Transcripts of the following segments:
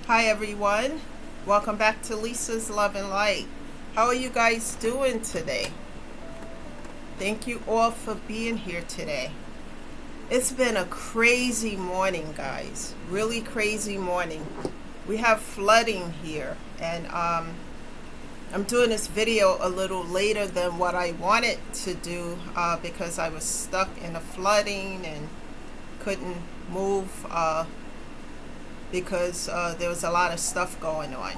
Hi everyone, welcome back to Lisa's Love and Light. How are you guys doing today? Thank you all for being here today. It's been a crazy morning, guys. Really crazy morning. We have flooding here, and I'm doing this video a little later than what I wanted to do because I was stuck in a flooding and couldn't move because there was a lot of stuff going on.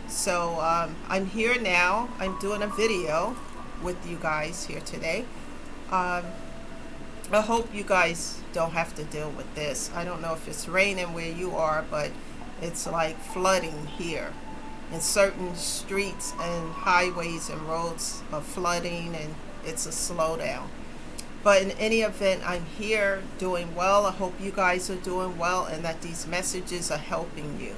So I'm here now. I'm doing a video with you guys here today. I hope you guys don't have to deal with this. I don't know if it's raining where you are, but it's like flooding here. In certain streets and highways and roads are flooding, and it's a slowdown. But in any event, I'm here doing well. I hope you guys are doing well and that these messages are helping you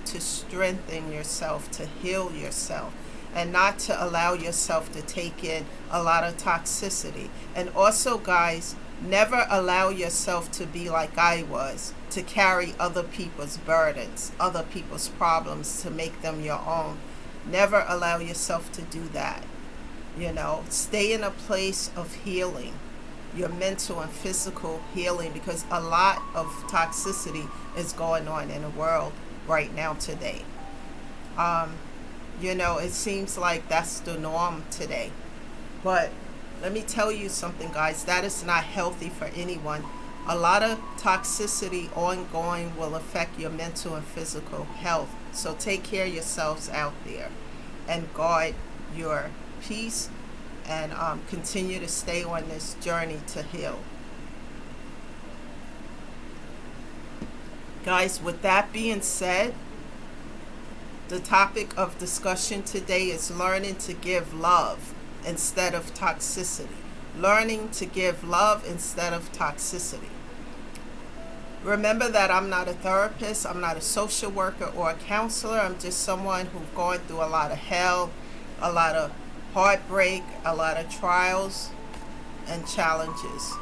to strengthen yourself, to heal yourself, and not to allow yourself to take in a lot of toxicity. And also, guys, never allow yourself to be like I was, to carry other people's burdens, other people's problems, to make them your own. Never allow yourself to do that. Stay in a place of healing, your mental and physical healing, because a lot of toxicity is going on in the world right now today. It seems like that's the norm today. But let me tell you something, guys, that is not healthy for anyone. A lot of toxicity ongoing will affect your mental and physical health. So take care of yourselves out there and guard your peace and continue to stay on this journey to heal. Guys, with that being said, the topic of discussion today is learning to give love instead of toxicity. Learning to give love instead of toxicity. Remember that I'm not a therapist, I'm not a social worker or a counselor. I'm just someone who's going through a lot of hell, a lot of heartbreak, a lot of trials and challenges.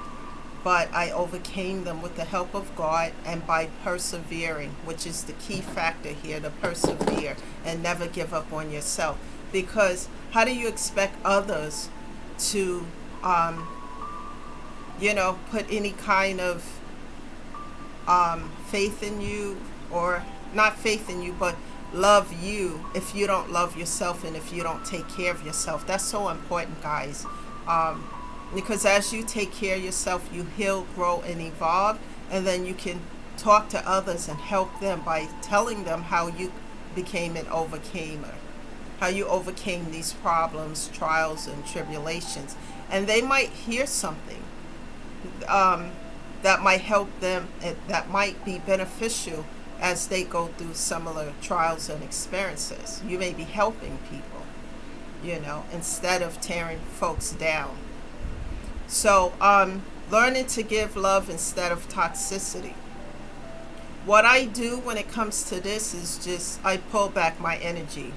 But I overcame them with the help of God and by persevering, which is the key factor here, to persevere and never give up on yourself. Because how do you expect others to, put any kind of faith in you, or not faith in you, but love you if you don't love yourself and if you don't take care of yourself? That's so important, guys. Because as you take care of yourself, you heal, grow, and evolve, and then you can talk to others and help them by telling them how you became an overcomer, how you overcame these problems, trials, and tribulations. And they might hear something that might help them, that might be beneficial as they go through similar trials and experiences. You may be helping people, instead of tearing folks down. So, learning to give love instead of toxicity. What I do when it comes to this is just, I pull back my energy,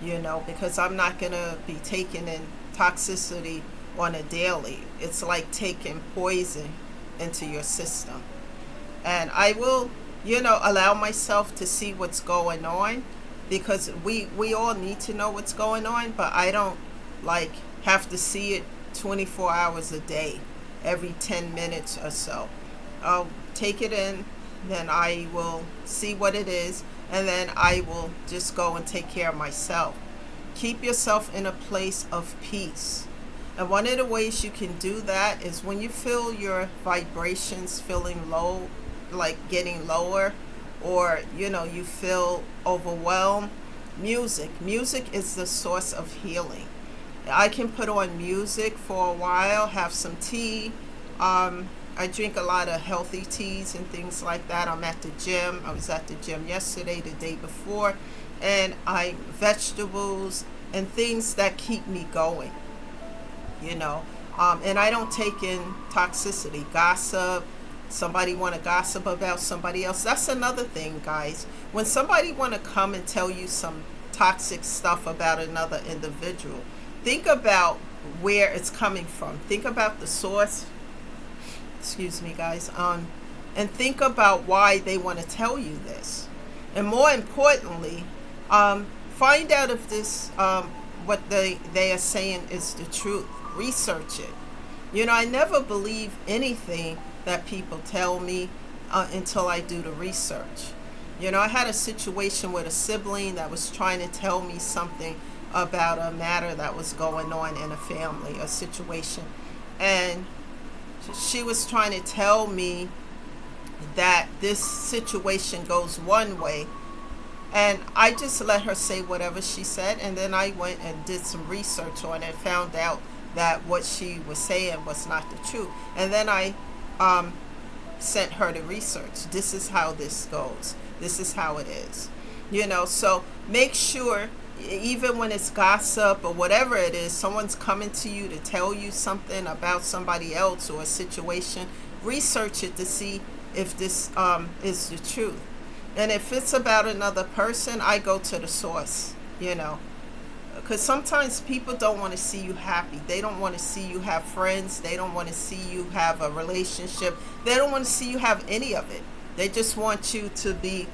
because I'm not going to be taking in toxicity on a daily. It's like taking poison into your system. And I will, allow myself to see what's going on, because we all need to know what's going on, but I don't have to see it 24 hours a day, every 10 minutes or so. I'll take it in, then I will see what it is, and then I will just go and take care of myself. Keep yourself in a place of peace. And one of the ways you can do that is when you feel your vibrations feeling low, like getting lower, or you feel overwhelmed. Music is the source of healing. I can put on music for a while, have some tea. I drink a lot of healthy teas and things like that. I'm at the gym. I was at the gym yesterday, the day before, and vegetables and things that keep me going. And I don't take in toxicity, gossip. Somebody want to gossip about somebody else. That's another thing, guys. When somebody want to come and tell you some toxic stuff about another individual, think about where it's coming from. Think about the source. Excuse me, guys. And think about why they want to tell you this. And more importantly, find out if this what they are saying is the truth. Research it. I never believe anything that people tell me until I do the research. I had a situation with a sibling that was trying to tell me something about a matter that was going on in a family, a situation. And she was trying to tell me that this situation goes one way, and I just let her say whatever she said, and then I went and did some research on it and found out that what she was saying was not the truth. And then I sent her the research. This is how this goes. This is how it is. So make sure, even when it's gossip or whatever it is, someone's coming to you to tell you something about somebody else or a situation, research it to see if this is the truth. And if it's about another person, I go to the source, because sometimes people don't want to see you happy. They don't want to see you have friends. They don't want to see you have a relationship. They don't want to see you have any of it. They just want you to be,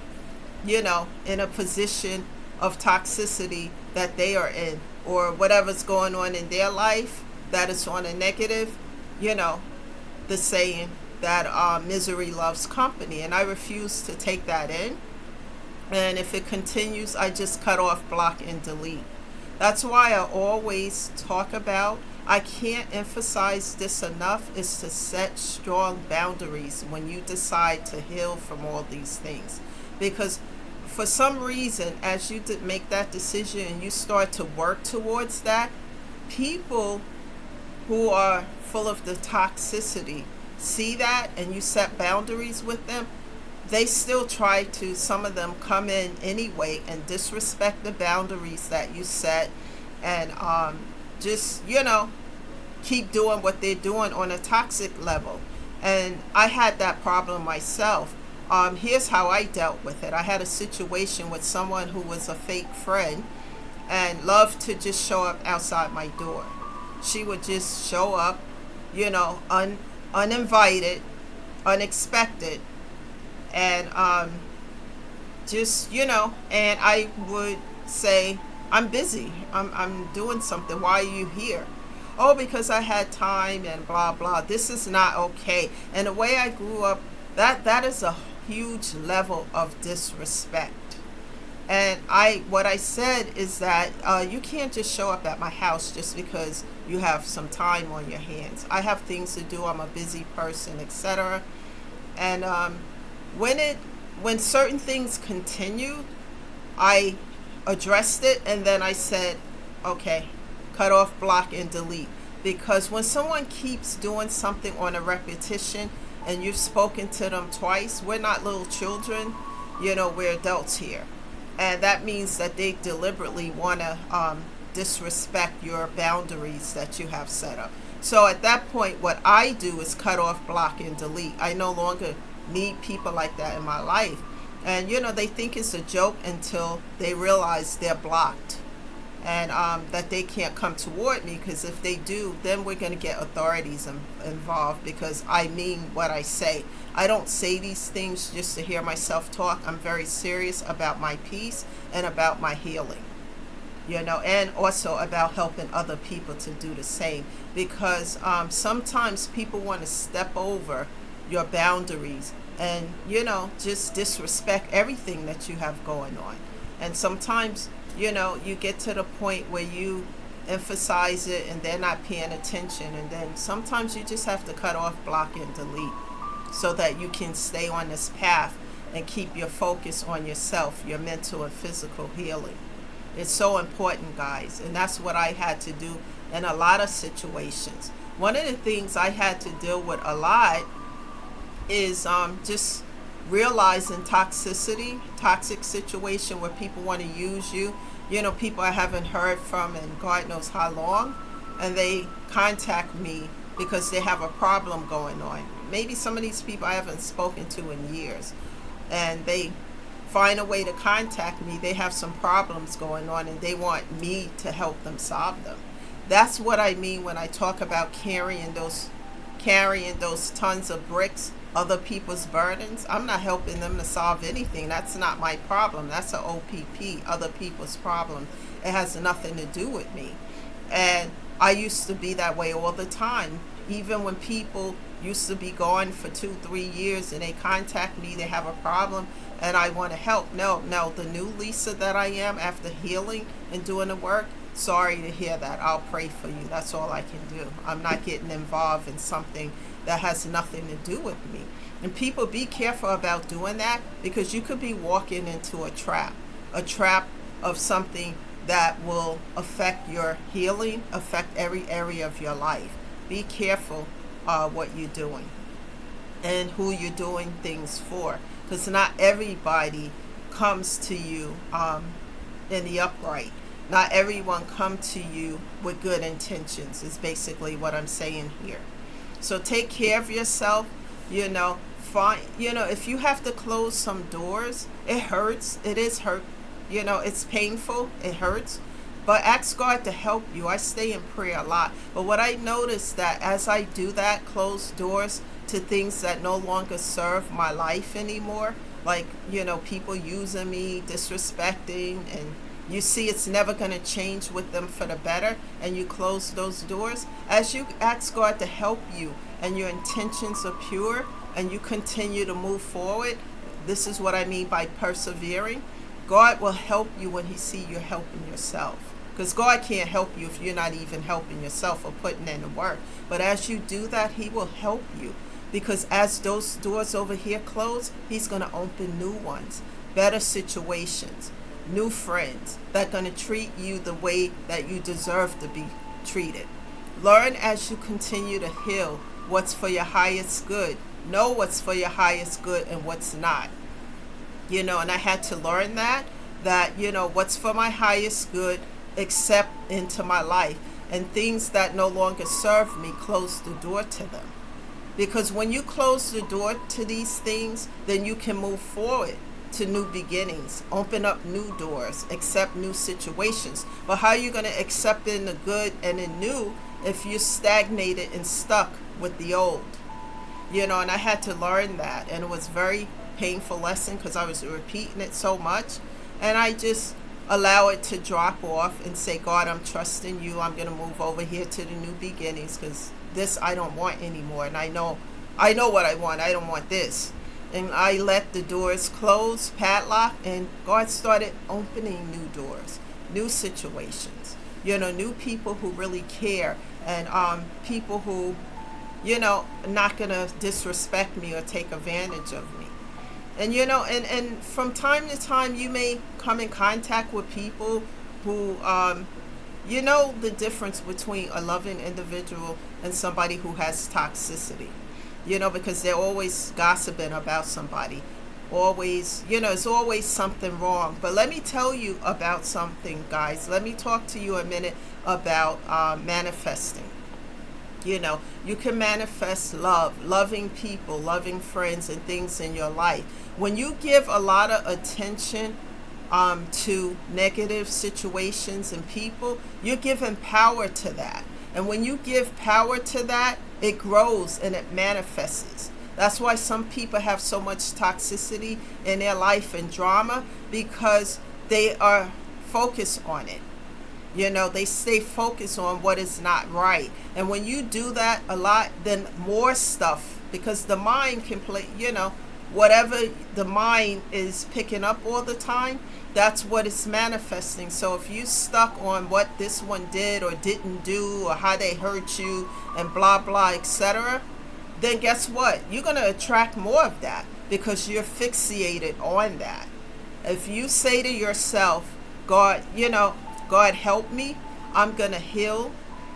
in a position of toxicity that they are in, or whatever's going on in their life that is on a negative, the saying that misery loves company. And I refuse to take that in. And if it continues, I just cut off, block, and delete. That's why I always talk about, I can't emphasize this enough, is to set strong boundaries when you decide to heal from all these things. Because for some reason, as you make that decision and you start to work towards that, people who are full of the toxicity see that, and you set boundaries with them, they still try to, some of them come in anyway and disrespect the boundaries that you set, and just, keep doing what they're doing on a toxic level. And I had that problem myself. Here's how I dealt with it. I had a situation with someone who was a fake friend and loved to just show up outside my door. She would just show up, uninvited, unexpected, and and I would say, I'm busy, I'm doing something, why are you here? Oh, because I had time and blah blah. This is not okay. And the way I grew up, that is a huge level of disrespect. And what I said is that you can't just show up at my house just because you have some time on your hands. I have things to do, I'm a busy person, etc. And when certain things continued, I addressed it, and then I said, okay, cut off, block, and delete. Because when someone keeps doing something on a repetition and you've spoken to them twice, we're not little children, we're adults here. And that means that they deliberately want to disrespect your boundaries that you have set up. So at that point, what I do is cut off, block, and delete. I no longer need people like that in my life. And they think it's a joke until they realize they're blocked, and that they can't come toward me, because if they do, then we're going to get authorities involved, because I mean what I say. I don't say these things just to hear myself talk. I'm very serious about my peace and about my healing, and also about helping other people to do the same, because sometimes people want to step over your boundaries and just disrespect everything that you have going on. And sometimes you get to the point where you emphasize it and they're not paying attention, and then sometimes you just have to cut off, block, and delete, so that you can stay on this path and keep your focus on yourself, your mental and physical healing. It's so important, guys, and that's what I had to do in a lot of situations. One of the things I had to deal with a lot is just realizing toxicity, toxic situation where people want to use you. People I haven't heard from in God knows how long, and they contact me because they have a problem going on. Maybe some of these people I haven't spoken to in years, and they find a way to contact me. They have some problems going on, and they want me to help them solve them. That's what I mean when I talk about carrying those tons of bricks other people's burdens. I'm not helping them to solve anything. That's not my problem. That's an OPP, other people's problem. It has nothing to do with me. And I used to be that way all the time. Even when people used to be gone for 2-3 years and they contact me, they have a problem and I want to help. No, the new Lisa that I am after healing and doing the work, sorry to hear that. I'll pray for you. That's all I can do. I'm not getting involved in something that has nothing to do with me. And people, be careful about doing that, because you could be walking into a trap of something that will affect your healing, affect every area of your life. Be careful what you're doing and who you're doing things for, because not everybody comes to you in the upright. Not everyone come to you with good intentions, is basically what I'm saying here. So take care of yourself. If you have to close some doors, it hurts. It is hurt. It's painful. It hurts. But ask God to help you. I stay in prayer a lot. But what I noticed, that as I do that, close doors to things that no longer serve my life anymore, like, people using me, disrespecting, and you see it's never going to change with them for the better, and you close those doors. As you ask God to help you and your intentions are pure and you continue to move forward, this is what I mean by persevering. God will help you when he see you're helping yourself. Because God can't help you if you're not even helping yourself or putting in the work. But as you do that, he will help you. Because as those doors over here close, he's going to open new ones, better situations, new friends that are going to treat you the way that you deserve to be treated. Learn as you continue to heal what's for your highest good. Know what's for your highest good and what's not. And I had to learn that what's for my highest good, accept into my life, and things that no longer serve me, close the door to them. Because when you close the door to these things, then you can move forward to new beginnings, open up new doors, accept new situations. But how are you going to accept in the good and the new if you're stagnated and stuck with the old? And I had to learn that, and it was very painful lesson because I was repeating it so much. And I just allow it to drop off and say, God, I'm trusting you. I'm going to move over here to the new beginnings, because this I don't want anymore. And I know what I want. I don't want this. And I let the doors close, padlock, and God started opening new doors, new situations, new people who really care, and people who, are not going to disrespect me or take advantage of me. And, and from time to time, you may come in contact with people who, the difference between a loving individual and somebody who has toxicity. Because they're always gossiping about somebody. Always, it's always something wrong. But let me tell you about something, guys. Let me talk to you a minute about manifesting. You can manifest love, loving people, loving friends, and things in your life. When you give a lot of attention to negative situations and people, you're giving power to that. And when you give power to that, it grows and it manifests. That's why some people have so much toxicity in their life and drama, because they are focused on it. They stay focused on what is not right. And when you do that a lot, then more stuff, because the mind can play, whatever the mind is picking up all the time, that's what it's manifesting. So if you stuck on what this one did or didn't do, or how they hurt you and blah, blah, etc., then guess what? You're going to attract more of that, because you're fixated on that. If you say to yourself, God, God help me, I'm going to heal,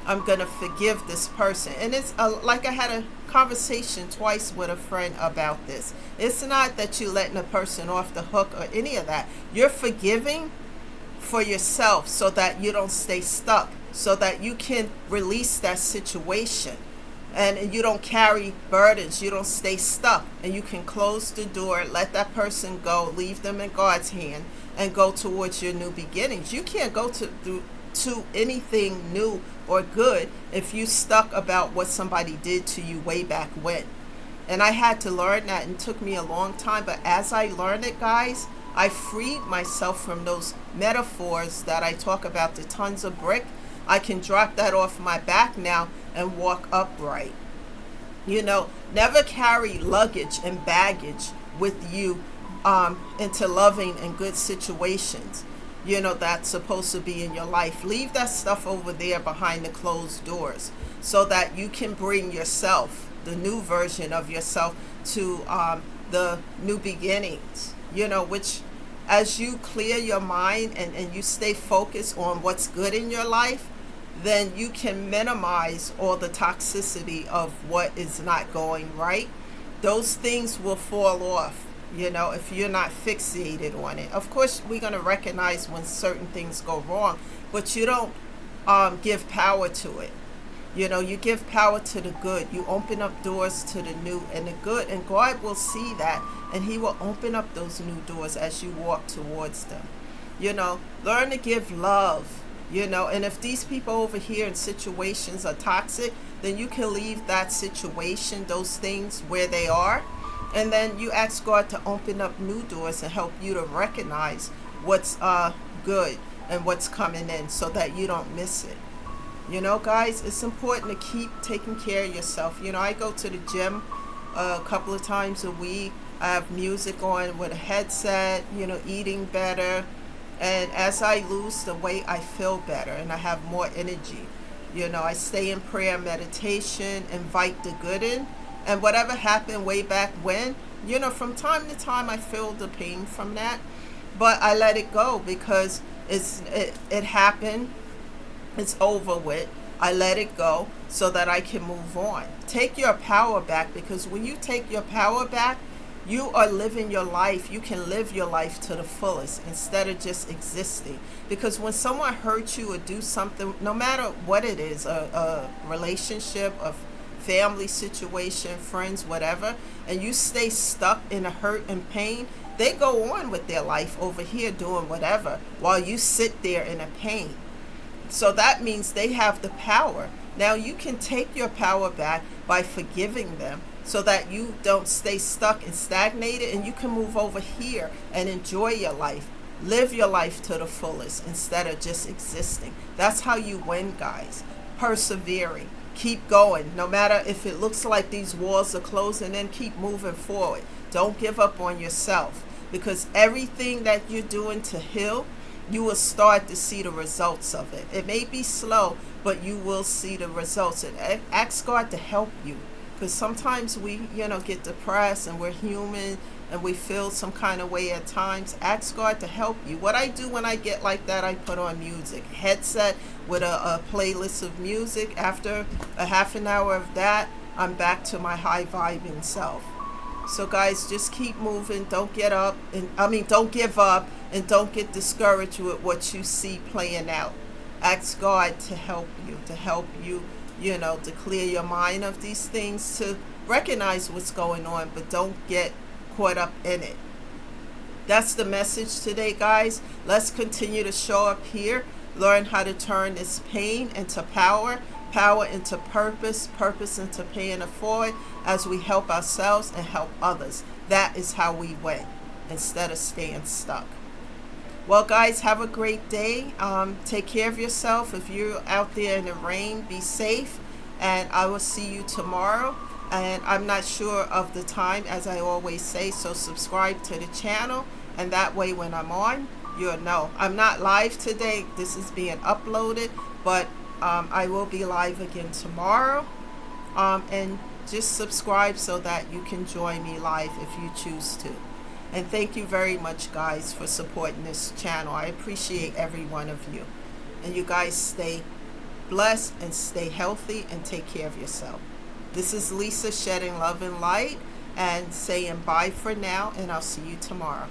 I'm going to forgive this person. And it's like I had a conversation twice with a friend about this. It's not that you're letting a person off the hook or any of that. You're forgiving for yourself so that you don't stay stuck, so that you can release that situation. And you don't carry burdens. You don't stay stuck. And you can close the door, let that person go, leave them in God's hand, and go towards your new beginnings. You can't go to anything new or good if you stuck about what somebody did to you way back when. And I had to learn that, and it took me a long time. But as I learned it, guys, I freed myself from those metaphors that I talk about, the tons of brick. I can drop that off my back now and walk upright. You know, never carry luggage and baggage with you into loving and good situations, you know, that's supposed to be in your life. Leave that stuff over there behind the closed doors so that you can bring yourself, the new version of yourself, to the new beginnings, you know, which as you clear your mind and you stay focused on what's good in your life, then you can minimize all the toxicity of what is not going right. Those things will fall off, you know, if you're not fixated on it. Of course, we're going to recognize when certain things go wrong, but you don't give power to it. You know, you give power to the good. You open up doors to the new and the good, and God will see that, and He will open up those new doors as you walk towards them. You know, learn to give love. You know, and if these people over here in situations are toxic, then you can leave that situation, those things where they are. And then you ask God to open up new doors and help you to recognize what's good and what's coming in so that you don't miss it. You know, guys, it's important to keep taking care of yourself. You know, I go to the gym a couple of times a week. I have music on with a headset, you know, eating better. And as I lose the weight, I feel better and I have more energy. You know, I stay in prayer, meditation, invite the good in. And whatever happened way back when, you know, from time to time I feel the pain from that. But I let it go because it happened. It's over with. I let it go so that I can move on. Take your power back, because when you take your power back, you are living your life. You can live your life to the fullest instead of just existing. Because when someone hurts you or do something, no matter what it is, a relationship, a family situation, friends, whatever, and you stay stuck in a hurt and pain, they go on with their life over here doing whatever while you sit there in a pain. So that means they have the power. Now you can take your power back by forgiving them, so that you don't stay stuck and stagnated, and you can move over here and enjoy your life. Live your life to the fullest instead of just existing. That's how you win, guys. Persevering. Keep going. No matter if it looks like these walls are closing in, keep moving forward. Don't give up on yourself, because everything that you're doing to heal, you will start to see the results of it. It may be slow, but you will see the results. And ask God to help you. Because sometimes we, you know, get depressed and we're human and we feel some kind of way at times. Ask God to help you. What I do when I get like that, I put on music. Headset with a playlist of music. After a half an hour of that, I'm back to my high vibing self. So guys, just keep moving. Don't get up. Don't give up, and don't get discouraged with what you see playing out. Ask God to help you, you know, to clear your mind of these things, to recognize what's going on, but don't get caught up in it. That's the message today, guys. Let's continue to show up here, learn how to turn this pain into power, power into purpose, purpose into paying it forward as we help ourselves and help others. That is how we win instead of staying stuck. Well, guys, have a great day. Take care of yourself. If you're out there in the rain, be safe. And I will see you tomorrow. And I'm not sure of the time, as I always say, so subscribe to the channel. And that way when I'm on, you'll know. I'm not live today. This is being uploaded. But I will be live again tomorrow. And just subscribe so that you can join me live if you choose to. And thank you very much, guys, for supporting this channel. I appreciate every one of you. And you guys stay blessed and stay healthy and take care of yourself. This is Lisa shedding love and light and saying bye for now, and I'll see you tomorrow.